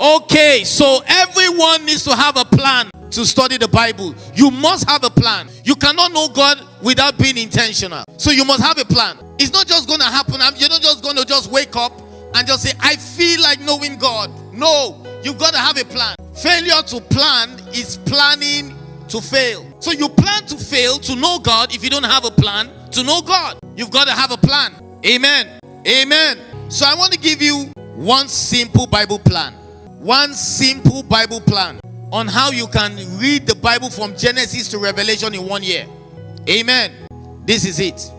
Okay, so everyone needs to have a plan to study the Bible. You must have a plan. You cannot know God without being intentional. So you must have a plan. It's not just going to happen. You're not just going to just wake up and just say, I feel like knowing God. No, you've got to have a plan. Failure to plan is planning to fail. So you plan to fail to know God if you don't have a plan to know God. You've got to have a plan. Amen. Amen. So I want to give you one simple Bible plan. One simple Bible plan on how you can read the Bible from Genesis to Revelation in 1 year. Amen. This is it.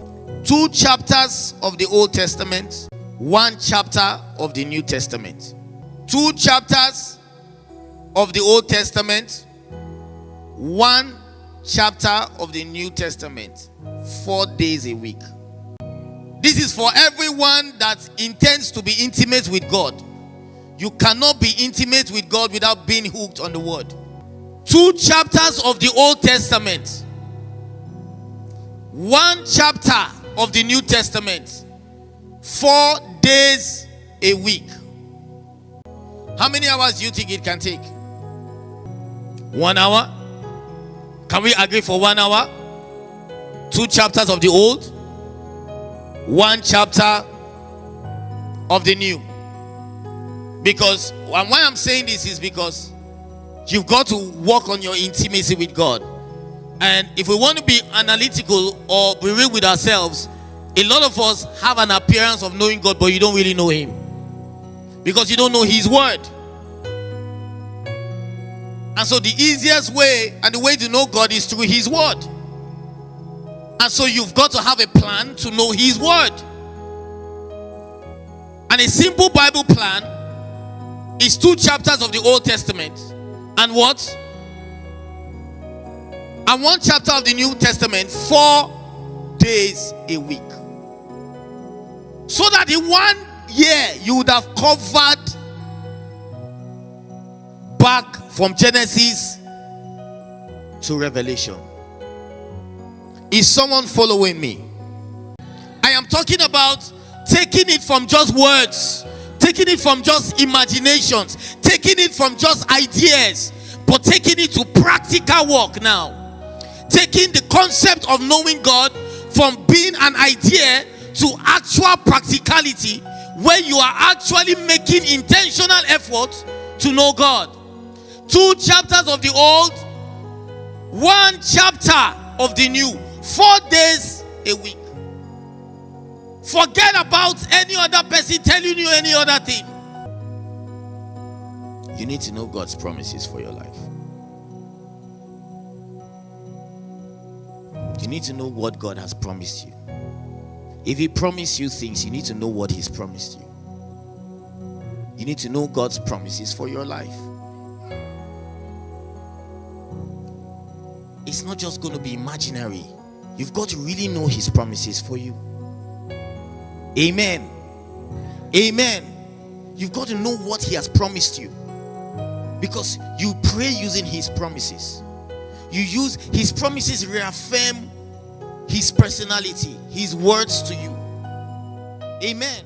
2 chapters of the Old Testament, 1 chapter of the New Testament. 2 chapters of the Old Testament, 1 chapter of the New Testament, 4 days a week. This is for everyone that intends to be intimate with God. You cannot be intimate with God without being hooked on the word. 2 chapters of the Old Testament, 1 chapter of the New Testament, 4 days a week. How many hours do you think it can take? 1 hour? Can we agree for 1 hour? 2 chapters of the Old, 1 chapter of the New. Because why I'm saying this is because you've got to work on your intimacy with God. And if we want to be analytical or be real with ourselves, a lot of us have an appearance of knowing God, but you don't really know Him because you don't know His word. And so the easiest way and the way to know God is through His word. And so you've got to have a plan to know His word. And a simple Bible plan is 2 chapters of the Old Testament and what? And 1 chapter of the New Testament, 4 days a week. So that in 1 year you would have covered back from Genesis to Revelation. Is someone following me? I am talking about taking it from just words, taking it from just imaginations, taking it from just ideas, but taking it to practical work now. Taking the concept of knowing God from being an idea to actual practicality, where you are actually making intentional effort to know God. 2 chapters of the Old, 1 chapter of the New, 4 days a week. Forget about any other person telling you any other thing. You need to know God's promises for your life. You need to know what God has promised you. If He promised you things, you need to know what He's promised you. You need to know God's promises for your life. It's not just going to be imaginary. You've got to really know His promises for you. Amen. Amen. You've got to know what He has promised you. Because you pray using His promises. You use His promises, reaffirm His personality, His words to you. Amen.